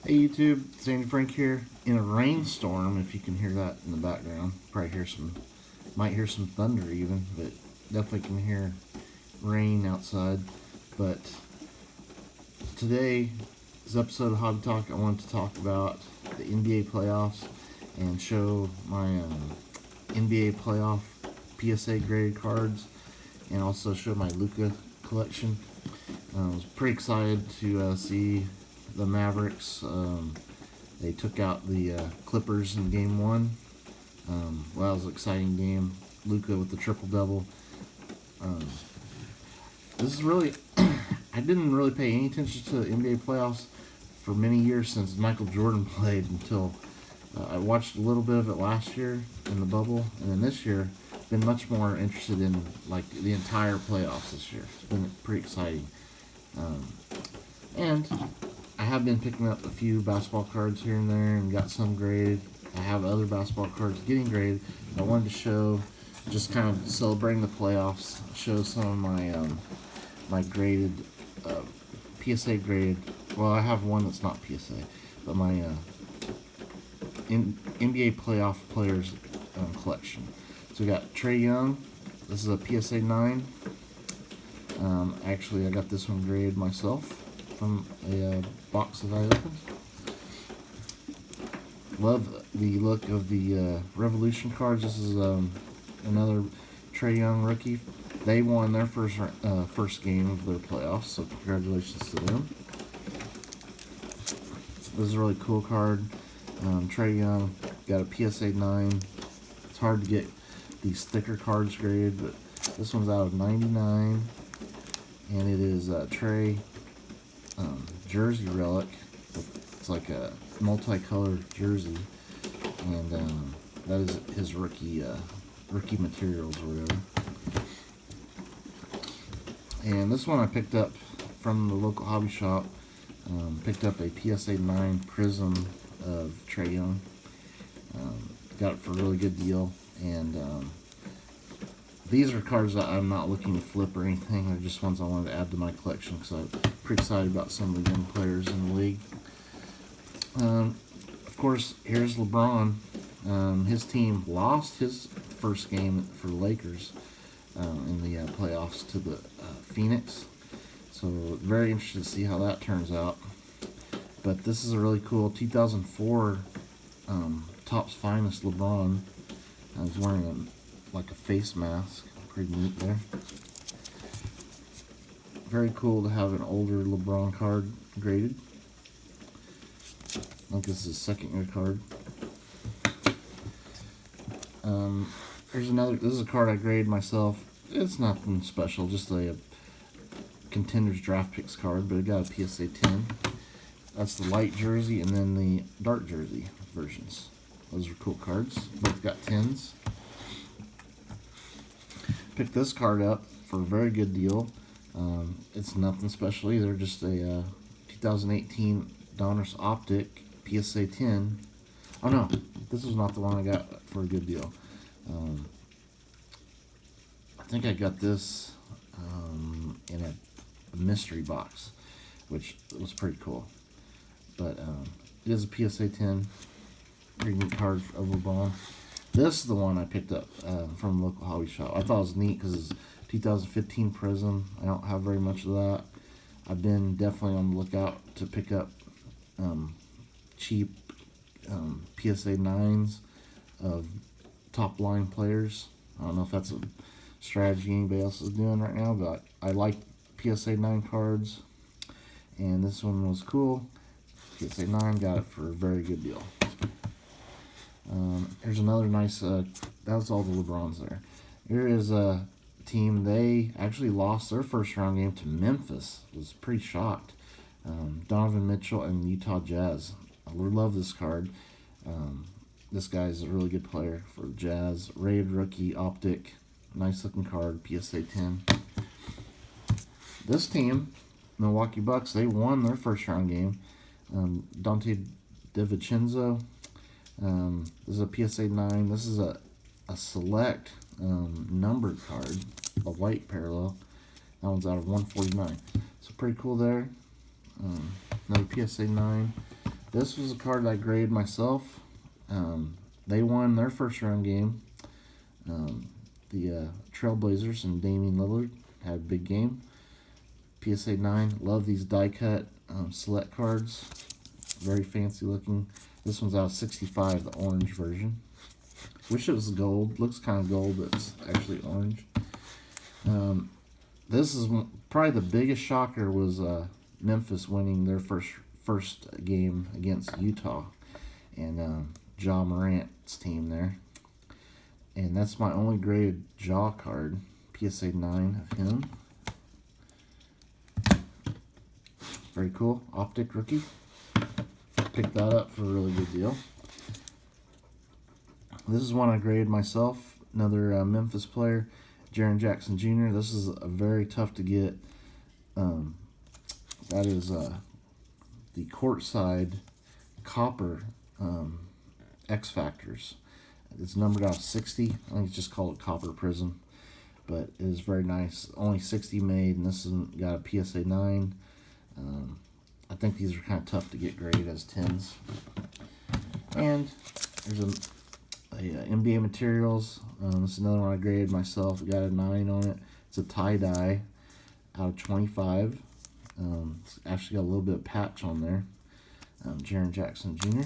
Hey YouTube, Sandy Frank here. In a rainstorm, if you can hear that in the background, might hear some thunder even, but definitely can hear rain outside. But today's episode of Hobby Talk, I wanted to talk about the NBA playoffs and show my NBA playoff PSA graded cards, and also show my Luka collection. I was pretty excited to see the Mavericks. They took out the Clippers in Game 1. Well, that was an exciting game. Luka with the triple-double. This is really... I didn't really pay any attention to the NBA playoffs for many years since Michael Jordan played until I watched a little bit of it last year in the bubble, and then this year been much more interested in like the entire playoffs this year. It's been pretty exciting. And I have been picking up a few basketball cards here and there and got some graded. I have other basketball cards getting graded. I wanted to show, just kind of celebrating the playoffs, show some of my my graded, PSA graded. Well, I have one that's not PSA, but my NBA playoff players collection. So we got Trae Young. This is a PSA 9. Actually, I got this one graded myself from a box that I opened. Love the look of the Revolution cards. This is another Trae Young rookie. They won their first game of their playoffs, so congratulations to them. This is a really cool card. Trae Young got a PSA 9. It's hard to get these thicker cards graded, but this one's out of 99, and it is Trae jersey relic. It's like a multicolored jersey, and that is his rookie materials or whatever. And this one I picked up from the local hobby shop. Picked up a PSA 9 Prism of Trae Young. Got it for a really good deal, and these are cards that I'm not looking to flip or anything. They're just ones I wanted to add to my collection because I'm pretty excited about some of the young players in the league. Of course, here's LeBron. His team lost his first game for the Lakers in the playoffs to the Phoenix. So very interested to see how that turns out. But this is a really cool 2004 Topps Finest LeBron. He's wearing like a face mask. Pretty neat there. Very cool to have an older LeBron card graded. I think this is his second year card. Here's another. This is a card I graded myself. It's nothing special, just a Contenders Draft Picks card, but it got a PSA 10. That's the light jersey and then the dark jersey versions. Those are cool cards. Both got 10s. Picked this card up for a very good deal. It's nothing special either, just a 2018 Donruss Optic PSA 10. Oh no, this was not the one I got for a good deal. I think I got this in a mystery box, which was pretty cool. But it is a PSA 10. Pretty neat card of LeBron. This is the one I picked up from a local hobby shop. I thought it was neat because it's 2015 Prism. I don't have very much of that. I've been definitely on the lookout to pick up cheap PSA 9s of top line players. I don't know if that's a strategy anybody else is doing right now, but I like PSA 9 cards, and this one was cool. PSA 9, got it for a very good deal. Here's another nice, that was all the LeBrons there. Here is a team, they actually lost their first round game to Memphis. I was pretty shocked. Donovan Mitchell and Utah Jazz. I love this card. This guy's a really good player for the Jazz. Rated rookie optic. Nice looking card, PSA 10. This team, Milwaukee Bucks, they won their first round game. Dante DiVincenzo. This is a PSA 9. This is a select numbered card, a white parallel. That one's out of 149. So pretty cool there. Another PSA 9. This was a card I graded myself. They won their first round game. The Trailblazers and Damian Lillard had a big game. PSA 9. Love these die cut select cards. Very fancy looking. This one's out of 65, the orange version. Wish it was gold. Looks kind of gold, but it's actually orange. This is probably the biggest shocker was Memphis winning their first game against Utah and Ja Morant's team there. And that's my only graded Ja card, PSA 9 of him. Very cool, Optic rookie. Picked that up for a really good deal. This is one I graded myself. Another Memphis player, Jaren Jackson Jr. This is a very tough to get. That is the courtside copper X Factors. It's numbered out of 60. I think it's just called a copper prism, but it is very nice. Only 60 made, and this has got a PSA 9. I think these are kind of tough to get graded as 10s. And there's a NBA Materials. This is another one I graded myself. It got a 9 on it. It's a tie-dye out of 25. It's actually got a little bit of patch on there. Jaren Jackson Jr.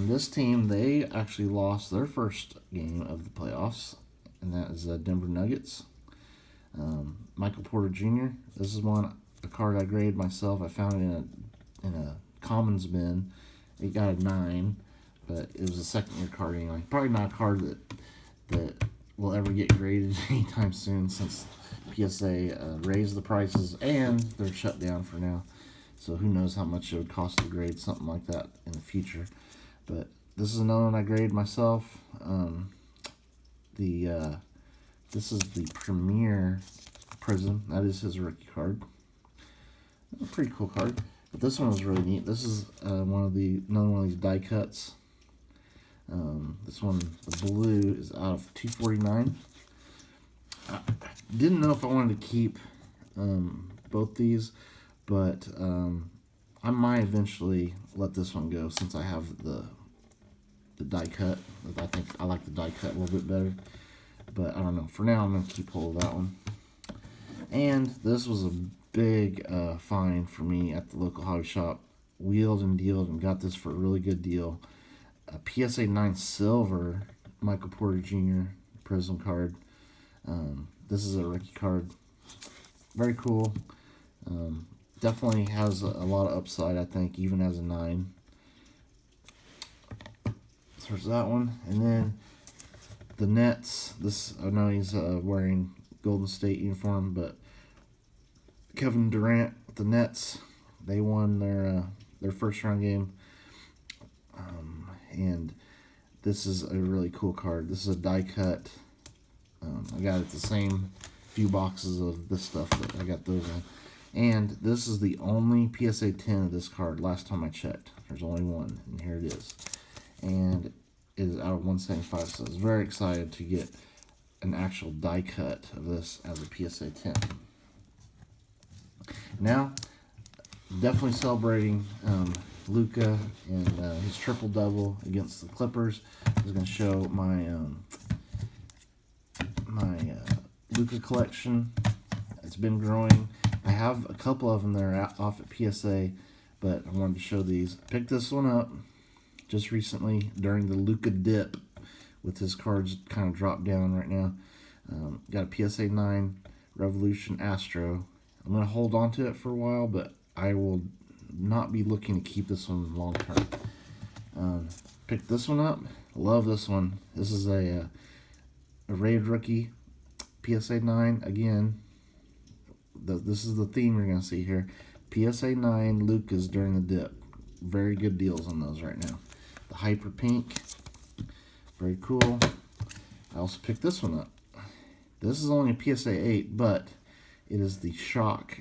This team, they actually lost their first game of the playoffs, and that is Denver Nuggets. Michael Porter Jr. This is a card I graded myself. I found it in a commons bin. It got a 9, but it was a second-year card anyway. Probably not a card that will ever get graded anytime soon, since PSA raised the prices and they're shut down for now. So who knows how much it would cost to grade something like that in the future. But this is another one I graded myself. This is the Premier Prism. That is his rookie card. A pretty cool card. But this one was really neat. This is another one of these die cuts. This one, the blue, is out of 249. I didn't know if I wanted to keep both these, but I might eventually let this one go since I have the die cut. I think I like the die cut a little bit better, but I don't know. For now, I'm going to keep hold of that one. And this was a big find for me at the local hobby shop. Wheeled and dealed and got this for a really good deal. A PSA 9 silver Michael Porter Jr. Prism card. This is a rookie card. Very cool. Definitely has a lot of upside, I think, even as a 9. So there's that one. And then the Nets. This, I know he's wearing Golden State uniform, but Kevin Durant, the Nets, they won their first round game. And this is a really cool card. This is a die cut. I got it the same few boxes of this stuff that I got those in. And this is the only PSA 10 of this card last time I checked. There's only one, and here it is. And it is out of 175, so I was very excited to get an actual die cut of this as a PSA 10. Now, definitely celebrating Luka and his triple-double against the Clippers. I was going to show my Luka collection. It's been growing. I have a couple of them that are off at PSA, but I wanted to show these. I picked this one up just recently during the Luka dip with his cards kind of dropped down right now. Got a PSA 9 Revolution Astro. I'm going to hold on to it for a while, but I will not be looking to keep this one long term. Picked this one up. Love this one. This is a rated rookie PSA 9 again. This is the theme you're going to see here. PSA 9 Lukas during the dip. Very good deals on those right now. The Hyper Pink. Very cool. I also picked this one up. This is only a PSA 8, but it is the Shock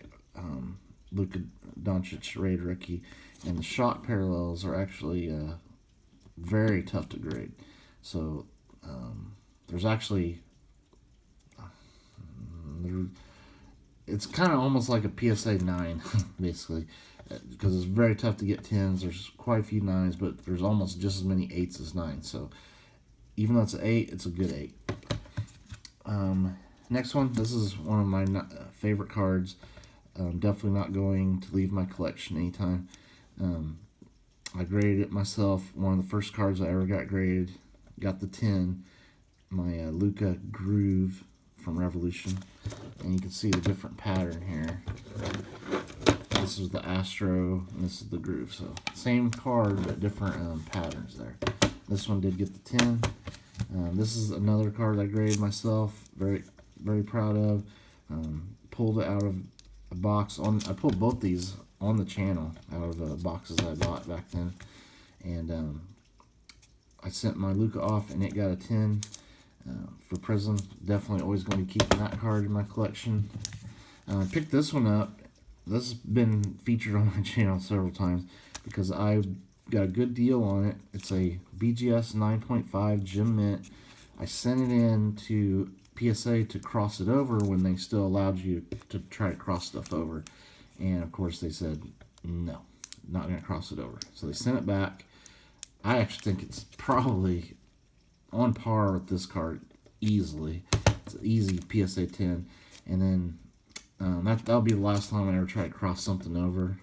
Luka Doncic rated rookie. And the Shock parallels are actually very tough to grade. So there's actually... it's kind of almost like a PSA 9, basically. because it's very tough to get 10s. There's quite a few 9s, but there's almost just as many 8s as 9s. So even though it's an 8, it's a good 8. Next one, this is one of my favorite cards. Definitely not going to leave my collection anytime. I graded it myself. One of the first cards I ever got graded. Got the 10. My Luka Groove from Revolution. And you can see the different pattern here. This is the Astro, and this is the Groove. So same card, but different patterns there. This one did get the 10. This is another card I graded myself. Very, very proud of. Pulled it out of a box. I pulled both these on the channel out of boxes I bought back then. And I sent my Luka off, and it got a 10 for Prism. Definitely always going to be keeping that card in my collection. I picked this one up. This has been featured on my channel several times because I got a good deal on it. It's a BGS 9.5 Gem Mint. I sent it in to PSA to cross it over when they still allowed you to try to cross stuff over. And of course they said, no, not going to cross it over. So they sent it back. I actually think it's probably on par with this card easily. It's an easy PSA 10. And then that'll be the last time I ever try to cross something over.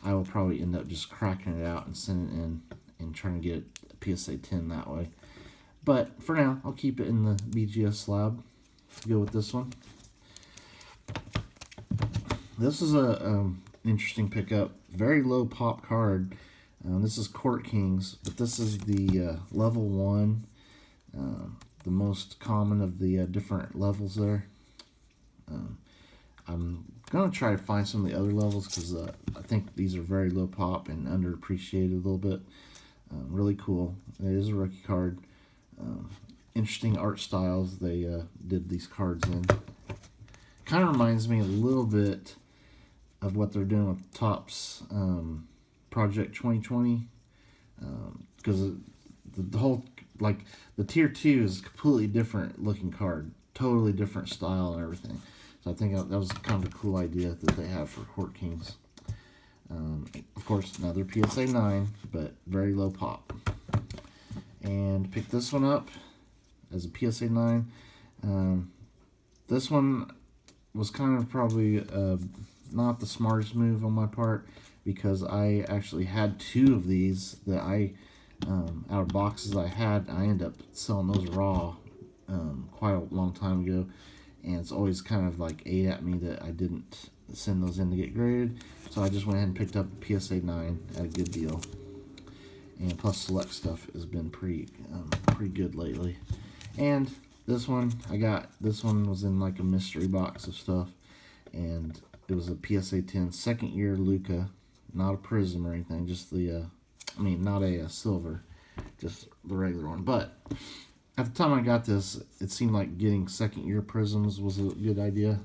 I will probably end up just cracking it out and sending it in and trying to get a PSA 10 that way. But for now, I'll keep it in the BGS slab. Go with this one. This is a interesting pickup. Very low pop card. This is Court Kings, but this is the level 1, the most common of the different levels there. I'm going to try to find some of the other levels because I think these are very low pop and underappreciated a little bit. Really cool. It is a rookie card. Interesting art styles they did these cards in. Kind of reminds me a little bit of what they're doing with Topps Project 2020, because the whole, like, the tier 2 is a completely different looking card, totally different style and everything. So I think that was kind of a cool idea that they have for Court Kings. Of course, another PSA 9, but very low pop. And picked this one up as a PSA 9. This one was kind of probably not the smartest move on my part, because I actually had 2 of these that out of boxes I had. I ended up selling those raw quite a long time ago, and it's always kind of like ate at me that I didn't send those in to get graded. So I just went ahead and picked up a PSA 9 at a good deal. And plus select stuff has been pretty good lately. And this one this one was in like a mystery box of stuff, and it was a PSA 10 second year Luka, not a prism or anything, just the not a silver, just the regular one. But at the time I got this, it seemed like getting second year prisms was a good idea,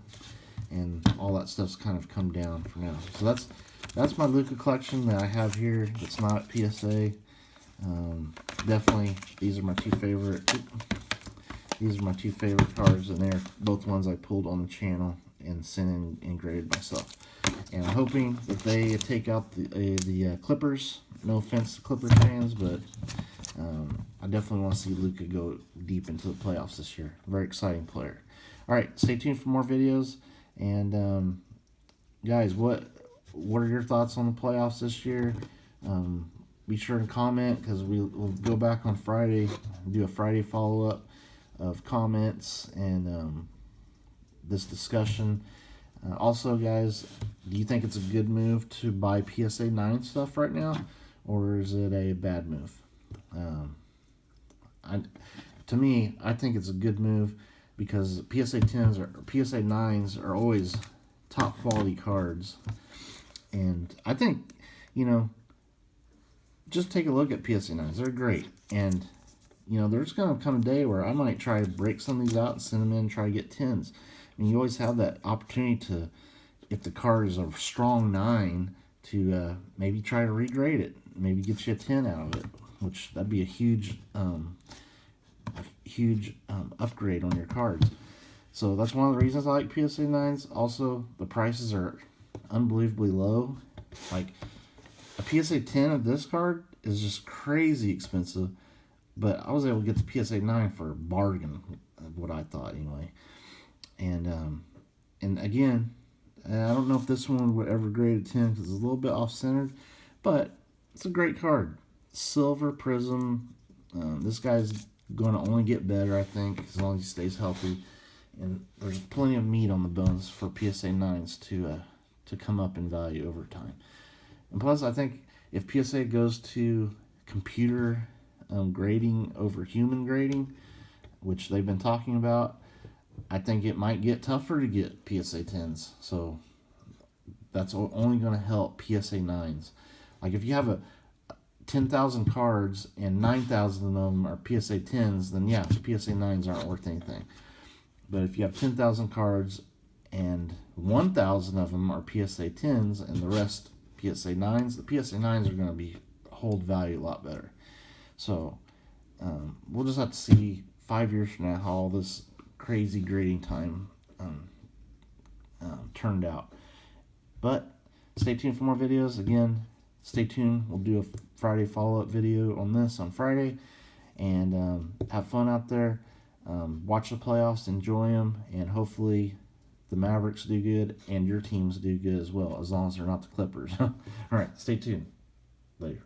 and all that stuff's kind of come down for now. So that's my Luka collection that I have here. It's not PSA. Definitely, these are my two favorite. These are my 2 favorite cards, and they're both ones I pulled on the channel and sent in and graded myself. And I'm hoping that they take out the Clippers. No offense to Clippers fans, but I definitely want to see Luka go deep into the playoffs this year. Very exciting player. All right, stay tuned for more videos. And guys, what are your thoughts on the playoffs this year? Be sure to comment, because we'll go back on Friday and do a Friday follow-up of comments and this discussion. Also, guys, do you think it's a good move to buy PSA 9 stuff right now, or is it a bad move? To me, I think it's a good move, because PSA 10s or PSA 9s are always top quality cards. And I think, just take a look at PSA 9s. They're great. And there's going to come a day where I might try to break some of these out and send them in and try to get 10s. I mean, you always have that opportunity to, if the card is a strong 9, to maybe try to regrade it. Maybe get you a 10 out of it, which that'd be a huge upgrade on your cards. So that's one of the reasons I like PSA 9s. Also, the prices are unbelievably low. Like, a PSA 10 of this card is just crazy expensive, but I was able to get the PSA 9 for a bargain, what I thought anyway. And again, I don't know if this one would ever grade a 10 because it's a little bit off-centered, but it's a great card. Silver Prism. This guy's going to only get better, I think, as long as he stays healthy. And there's plenty of meat on the bones for PSA 9s to come up in value over time. And plus, I think if PSA goes to computer grading over human grading, which they've been talking about, I think it might get tougher to get PSA 10s. So that's only going to help PSA 9s. Like, if you have 10,000 cards and 9,000 of them are PSA 10s, then yeah, PSA 9s aren't worth anything. But if you have 10,000 cards and 1,000 of them are PSA 10s and the rest PSA 9s, the PSA 9s are going to hold value a lot better. So we'll just have to see 5 years from now how all this crazy grading time turned out. But stay tuned for more videos. Again, stay tuned. We'll do a Friday follow-up video on this on Friday. And have fun out there. Watch the playoffs, enjoy them, and hopefully the Mavericks do good and your teams do good as well, as long as they're not the Clippers. All right, stay tuned. Later.